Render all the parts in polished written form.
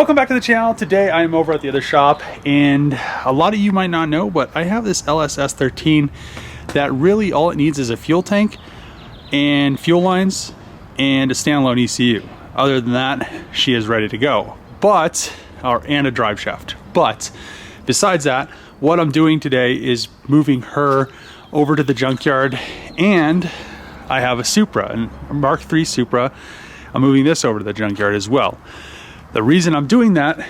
Welcome back to the channel. Today I am over at the other shop, and a lot of you might not know, but I have this S13 that really all it needs is a fuel tank and fuel lines and a standalone ECU. Other than that, she is ready to go. And a drive shaft. But besides that, what I'm doing today is moving her over to the junkyard, and I have a Supra, a Mark III Supra. I'm moving this over to the junkyard as well. The reason I'm doing that,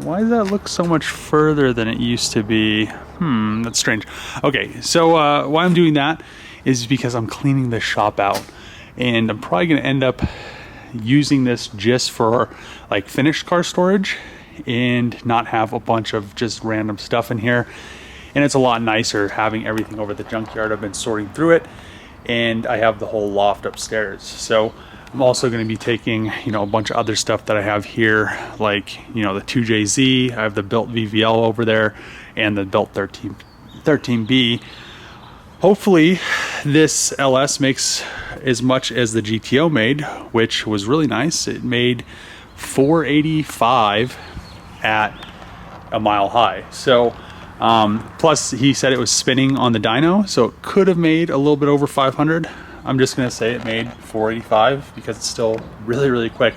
why does that look so much further than it used to be? That's strange. Okay, so why I'm doing that is because I'm cleaning the shop out, and I'm probably gonna end up using this just for like finished car storage and not have a bunch of just random stuff in here. And it's a lot nicer having everything over at the junkyard. I've been sorting through it, and I have the whole loft upstairs. So I'm also going to be taking, a bunch of other stuff that I have here, like, the 2JZ. I have the built VVL over there and the built 13B. Hopefully this LS makes as much as the GTO made, which was really nice. It made 485 at a mile high. So plus he said it was spinning on the dyno, so it could have made a little bit over 500. I'm just gonna say it made 485 because it's still really, really quick.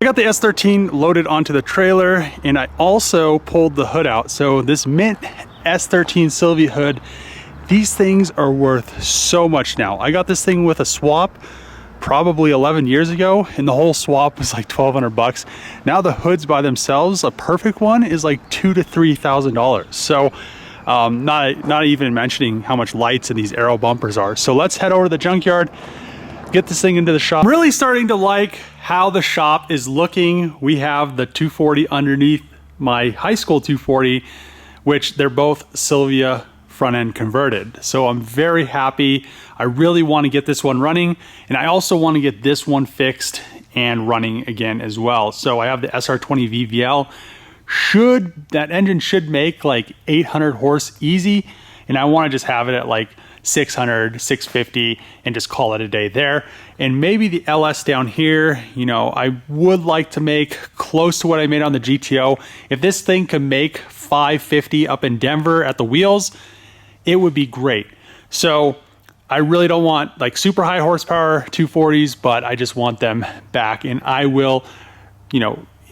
I got the S13 loaded onto the trailer, and I also pulled the hood out. So this mint S13 Sylvia hood, these things are worth so much now. I got this thing with a swap probably 11 years ago, and the whole swap was like 1,200 bucks. Now the hoods by themselves, a perfect one, is like $2,000 to $3,000. So not even mentioning how much lights and these aero bumpers are. So let's head over to the junkyard, get this thing into the shop. I'm really starting to like how the shop is looking. We have the 240 underneath my high school 240, which they're both Sylvia front end converted. So I'm very happy. I really want to get this one running, and I also want to get this one fixed and running again as well. So I have the S13 VVL. That engine should make like 800 horse easy, and I want to just have it at like 600, 650 and just call it a day there. And maybe the LS down here, I would like to make close to what I made on the GTO. If this thing could make 550 up in Denver at the wheels, it would be great. So I really don't want like super high horsepower 240s, but I just want them back, and I will,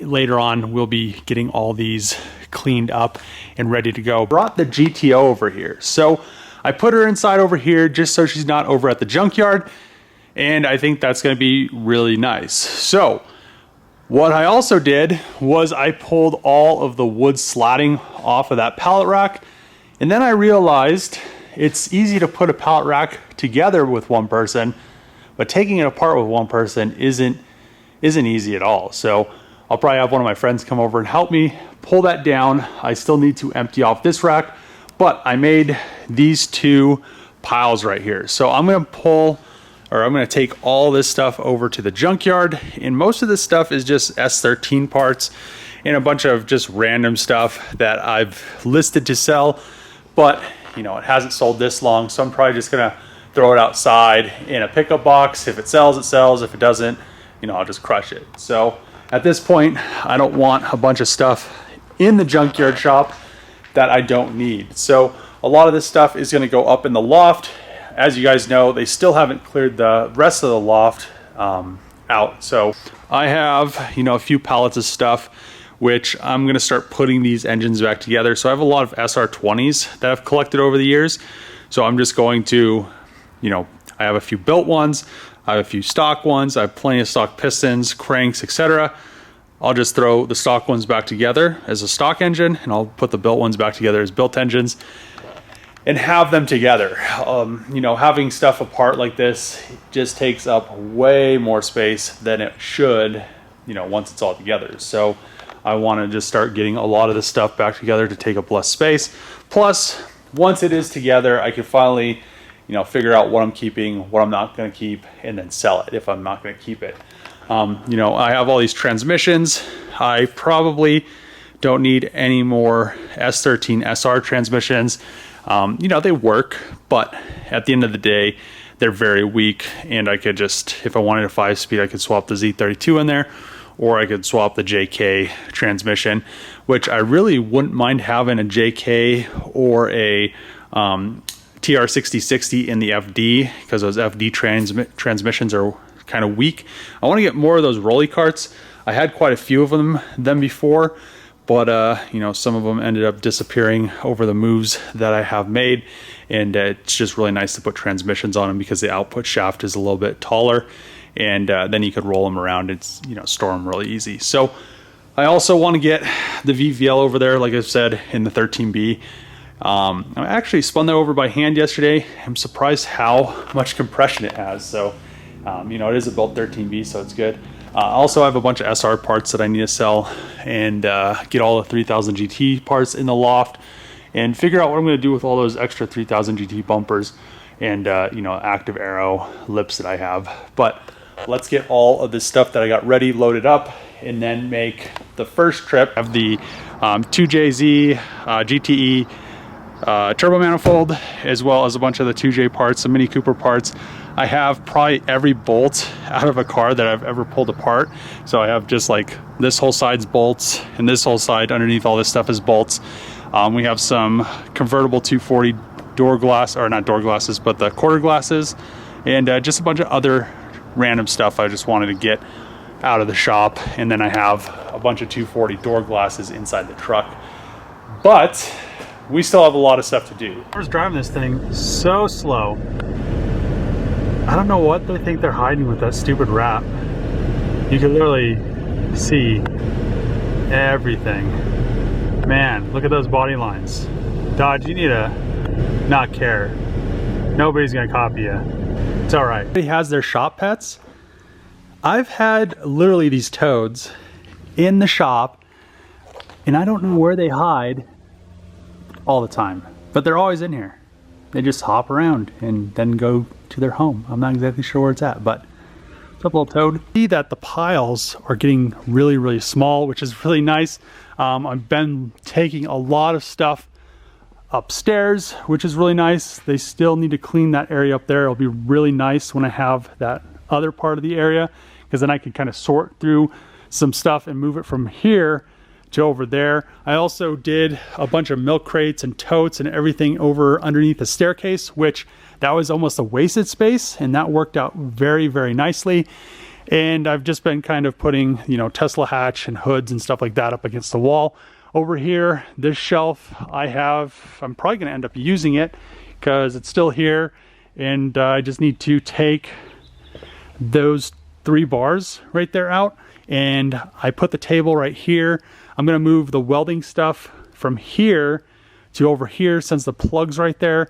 later on we'll be getting all these cleaned up and ready to go. Brought the GTO over here. So I put her inside over here just so she's not over at the junkyard, and I think that's going to be really nice. So what I also did was I pulled all of the wood slatting off of that pallet rack, and then I realized it's easy to put a pallet rack together with one person, but taking it apart with one person isn't easy at all. So I'll probably have one of my friends come over and help me pull that down. I still need to empty off this rack, but I made these two piles right here. So I'm gonna take all this stuff over to the junkyard, and most of this stuff is just S13 parts and a bunch of just random stuff that I've listed to sell, but it hasn't sold this long, so I'm probably just gonna throw it outside in a pickup box. If it sells, it sells. If it doesn't, I'll just crush it. So at this point, I don't want a bunch of stuff in the junkyard shop that I don't need. So a lot of this stuff is going to go up in the loft. As you guys know, they still haven't cleared the rest of the loft out. So I have, a few pallets of stuff which I'm going to start putting these engines back together. So I have a lot of SR20s that I've collected over the years. So I'm just going to, you know, I have a few built ones, I have a few stock ones, I have plenty of stock pistons, cranks, etc. I'll just throw the stock ones back together as a stock engine, and I'll put the built ones back together as built engines and have them together. You know, having stuff apart like this just takes up way more space than it should, you know, once it's all together. So I want to just start getting a lot of this stuff back together to take up less space. Plus, once it is together, I can finally, you know, figure out what I'm keeping, what I'm not going to keep, and then sell it if I'm not going to keep it. You know, I have all these transmissions. I probably don't need any more S13 SR transmissions. You know, they work, but at the end of the day, they're very weak, and I could just, if I wanted a 5-speed, I could swap the Z32 in there, or I could swap the JK transmission, which I really wouldn't mind having a JK or a TR6060 in the FD, because those FD transmissions are kind of weak. I want to get more of those rolly carts. I had quite a few of them before, but you know, some of them ended up disappearing over the moves that I have made, and it's just really nice to put transmissions on them because the output shaft is a little bit taller, and then you could roll them around. It's, you know, store them really easy. So I also want to get the VVL over there, like I said, in the 13B. I actually spun that over by hand yesterday. I'm surprised how much compression it has. So you know, it is a built 13B, so it's good. I also have a bunch of SR parts that I need to sell, and get all the 3000 GT parts in the loft, and figure out what I'm going to do with all those extra 3000 GT bumpers and you know, active arrow lips that I have. But let's get all of this stuff that I got ready loaded up, and then make the first trip. I have the 2JZ GTE turbo manifold, as well as a bunch of the 2J parts, some Mini Cooper parts. I have probably every bolt out of a car that I've ever pulled apart. So I have just like this whole side's bolts, and this whole side underneath all this stuff is bolts. We have some convertible 240 door glass, or not door glasses, but the quarter glasses, and just a bunch of other random stuff I just wanted to get out of the shop. And then I have a bunch of 240 door glasses inside the truck. But we still have a lot of stuff to do. I was driving this thing so slow. I don't know what they think they're hiding with that stupid wrap. You can literally see everything. Man, look at those body lines. Dodge, you need to not care. Nobody's gonna copy you. It's all right. Everybody has their shop pets. I've had literally these toads in the shop, and I don't know where they hide all the time, but they're always in here. They just hop around and then go to their home. I'm not exactly sure where it's at, but what's up, little toad? See that the piles are getting really, really small, which is really nice. I've been taking a lot of stuff upstairs, which is really nice. They still need to clean that area up there. It'll be really nice when I have that other part of the area, because then I can kind of sort through some stuff and move it from here to over there. I also did a bunch of milk crates and totes and everything over underneath the staircase, which that was almost a wasted space, and that worked out very, very nicely. And I've just been kind of putting, you know, Tesla hatch and hoods and stuff like that up against the wall. Over here, this shelf I'm probably going to end up using it because it's still here, and I just need to take those 3 bars right there out, and I put the table right here. I'm going to move the welding stuff from here to over here since the plug's right there,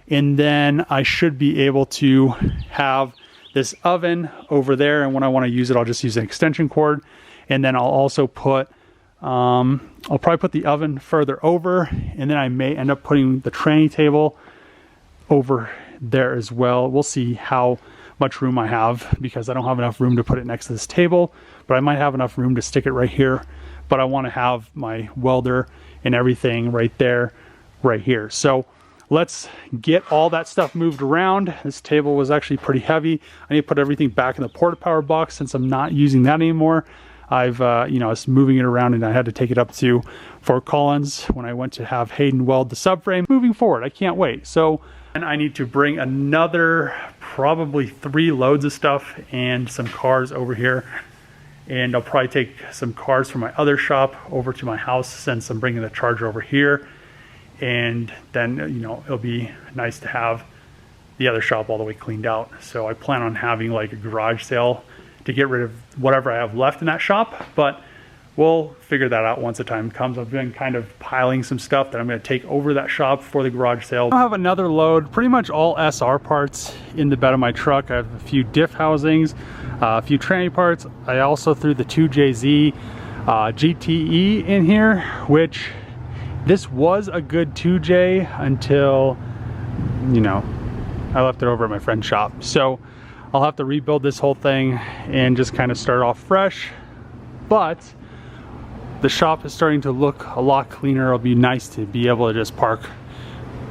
and then I should be able to have this oven over there, and when I want to use it, I'll just use an extension cord. And then I'll also put I'll probably put the oven further over, and then I may end up putting the tranny table over there as well. We'll see how much room I have, because I don't have enough room to put it next to this table, but I might have enough room to stick it right here. But I want to have my welder and everything right there, right here. So let's get all that stuff moved around. This table was actually pretty heavy. I need to put everything back in the porta power box since I'm not using that anymore. I've you know, I was moving it around, and I had to take it up to Fort Collins when I went to have Hayden weld the subframe. Moving forward, I can't wait. So, and I need to bring another probably 3 loads of stuff and some cars over here. And I'll probably take some cars from my other shop over to my house since I'm bringing the charger over here. and then, you know, it'll be nice to have the other shop all the way cleaned out. So I plan on having like a garage sale to get rid of whatever I have left in that shop, but we'll figure that out once the time comes. I've been kind of piling some stuff that I'm going to take over that shop for the garage sale. I have another load, pretty much all SR parts in the bed of my truck. I have a few diff housings, a few tranny parts. I also threw the 2JZ GTE in here, which this was a good 2J until, you know, I left it over at my friend's shop. So I'll have to rebuild this whole thing and just kind of start off fresh. But the shop is starting to look a lot cleaner. It'll be nice to be able to just park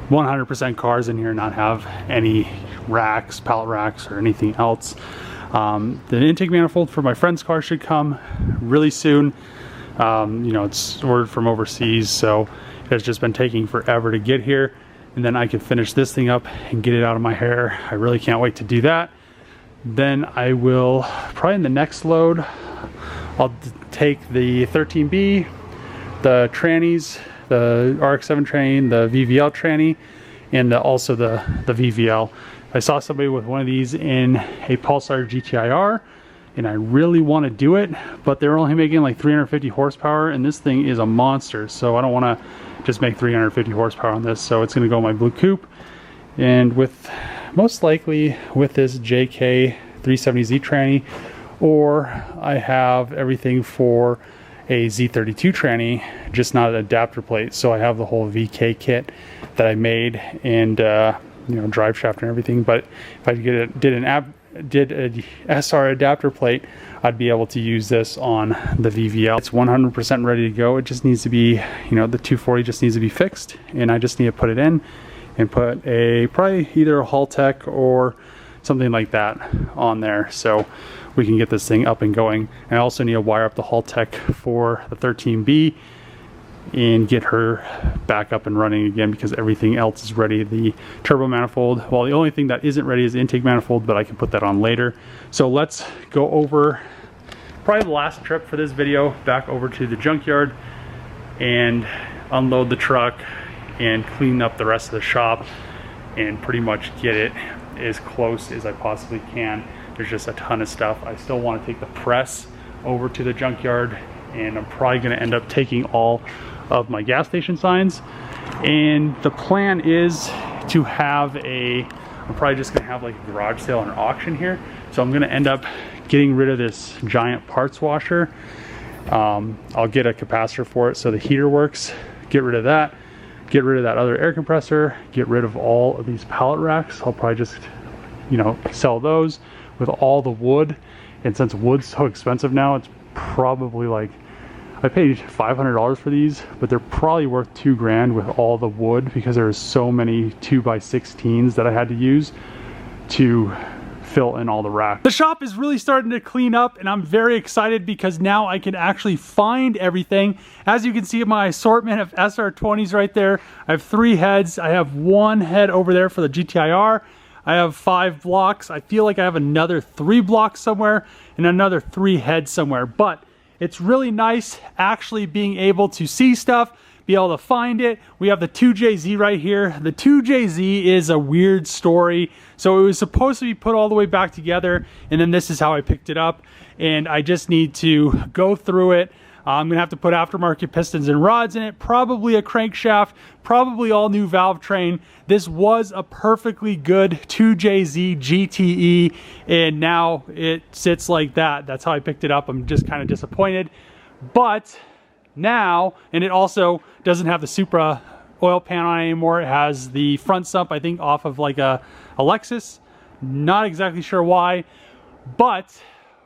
100% cars in here and not have any racks, pallet racks, or anything else. The intake manifold for my friend's car should come really soon. You know, it's ordered from overseas, so it's just been taking forever to get here. And then I can finish this thing up and get it out of my hair. I really can't wait to do that. Then I will, probably in the next load, I'll take the 13B, the trannies, the RX-7 tranny, the VVL tranny, and also the VVL. I saw somebody with one of these in a Pulsar GTIR, and I really want to do it, but they're only making like 350 horsepower, and this thing is a monster, so I don't want to just make 350 horsepower on this, so it's going to go in my blue coupe. And with, most likely with this JK 370Z tranny, or I have everything for a Z32 tranny, just not an adapter plate. So I have the whole VK kit that I made, and you know, drive shaft and everything. But if I did a SR adapter plate, I'd be able to use this on the VVL. It's 100% ready to go. It just needs to be, you know, the 240 just needs to be fixed, and I just need to put it in and put a probably either a Haltech or something like that on there, so we can get this thing up and going. And I also need to wire up the Haltech for the 13B and get her back up and running again, because everything else is ready. The turbo manifold, well, the only thing that isn't ready is the intake manifold, but I can put that on later. So let's go over probably the last trip for this video, back over to the junkyard and unload the truck and clean up the rest of the shop and pretty much get it as close as I possibly can. There's just a ton of stuff. I still want to take the press over to the junkyard, and I'm probably going to end up taking all of my gas station signs. And the plan is to have I'm probably just going to have like a garage sale and an auction here. So I'm going to end up getting rid of this giant parts washer. I'll get a capacitor for it so the heater works, get rid of that, get rid of that other air compressor, get rid of all of these pallet racks. I'll probably just, you know, sell those with all the wood. And since wood's so expensive now, it's probably like, I paid $500 for these, but they're probably worth $2,000 with all the wood, because there's so many 2x16s that I had to use to fill in all the racks. The shop is really starting to clean up, and I'm very excited because now I can actually find everything. As you can see, my assortment of SR20s right there. I have 3 heads. I have 1 head over there for the GTIR. I have 5 blocks. I feel like I have another 3 blocks somewhere and another 3 heads somewhere. But it's really nice actually being able to see stuff, be able to find it. We have the 2JZ right here. The 2JZ is a weird story. So it was supposed to be put all the way back together, and then this is how I picked it up. And I just need to go through it. I'm gonna have to put aftermarket pistons and rods in it, probably a crankshaft, probably all new valve train. This was a perfectly good 2JZ GTE, and now it sits like that. That's how I picked it up. I'm just kind of disappointed. But now, and it also doesn't have the Supra oil pan on it anymore. It has the front sump, I think, off of like a Lexus. Not exactly sure why, but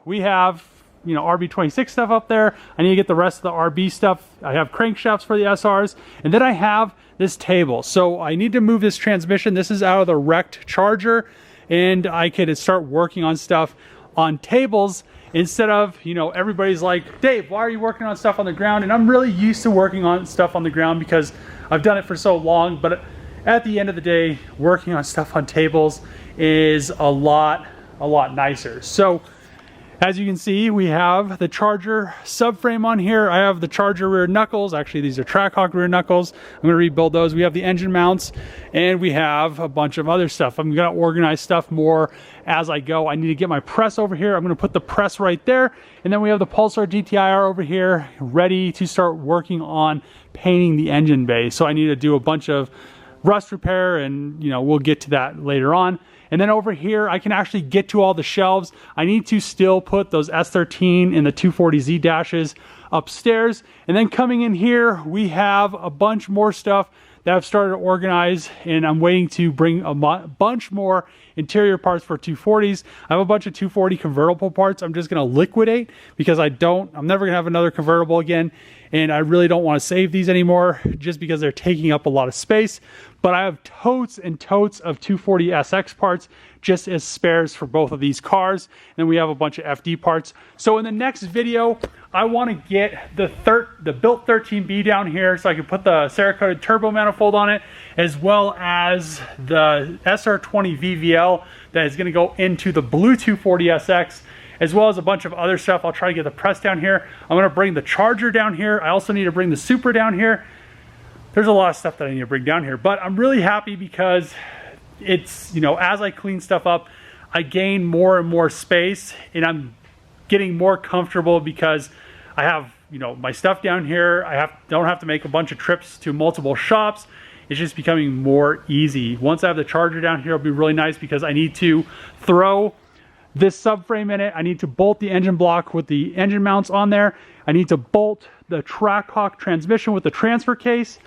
we have, you know, RB26 stuff up there. I need to get the rest of the RB stuff. I have crankshafts for the SRs, and then I have this table. So I need to move this transmission. This is out of the wrecked Charger, and I could start working on stuff on tables instead of, you know, everybody's like, Dave, why are you working on stuff on the ground? And I'm really used to working on stuff on the ground because I've done it for so long. But at the end of the day, working on stuff on tables is a lot nicer. So As you can see, we have the Charger subframe on here. I have the Charger rear knuckles. Actually, these are Trackhawk rear knuckles. I'm gonna rebuild those. We have the engine mounts, and we have a bunch of other stuff. I'm gonna organize stuff more as I go. I need to get my press over here. I'm gonna put the press right there. And then we have the Pulsar GTIR over here, ready to start working on painting the engine bay. So I need to do a bunch of rust repair, and we'll get to that later on. And then over here, I can actually get to all the shelves. I need to still put those S13 and the 240Z dashes upstairs. And then coming in here, we have a bunch more stuff that I've started to organize, and I'm waiting to bring a bunch more interior parts for 240s. I have a bunch of 240 convertible parts I'm just gonna liquidate because I'm never gonna have another convertible again, and I really don't wanna save these anymore just because they're taking up a lot of space. But I have totes and totes of 240 SX parts just as spares for both of these cars. And we have a bunch of FD parts. So in the next video, I want to get the built 13B down here so I can put the Cerakoted turbo manifold on it, as well as the SR20 VVL that is going to go into the blue 240 SX, as well as a bunch of other stuff. I'll try to get the press down here. I'm going to bring the Charger down here. I also need to bring the Supra down here. There's a lot of stuff that I need to bring down here, but I'm really happy because it's, as I clean stuff up, I gain more and more space, and I'm getting more comfortable because I have, my stuff down here. Don't have to make a bunch of trips to multiple shops. It's just becoming more easy. Once I have the Charger down here, it'll be really nice because I need to throw this subframe in it. I need to bolt the engine block with the engine mounts on there. I need to bolt the Trackhawk transmission with the transfer case,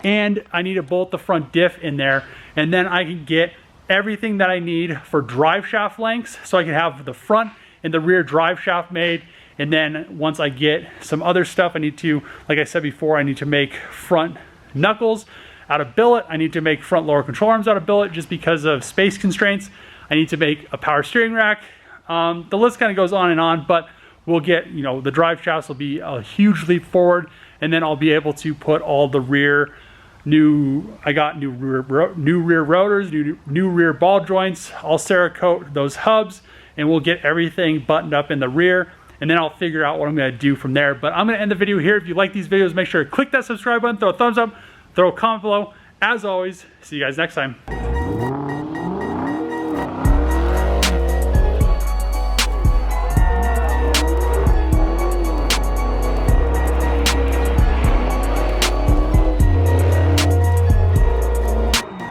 and I need to bolt the front diff in there. And then I can get everything that I need for drive shaft lengths, so I can have the front and the rear drive shaft made. And then once I get some other stuff, I need to, like I said before, I need to make front knuckles out of billet. I need to make front lower control arms out of billet just because of space constraints. I need to make a power steering rack. The list kind of goes on, but we'll get, the drive shafts will be a huge leap forward, and then I'll be able to put all the rear I got new rear rotors, new rear ball joints. I'll Cerakote those hubs, and we'll get everything buttoned up in the rear, and then I'll figure out what I'm going to do from there. But I'm going to end the video here. If you like these videos, make sure to click that subscribe button, throw a thumbs up, throw a comment below. As always, see you guys next time.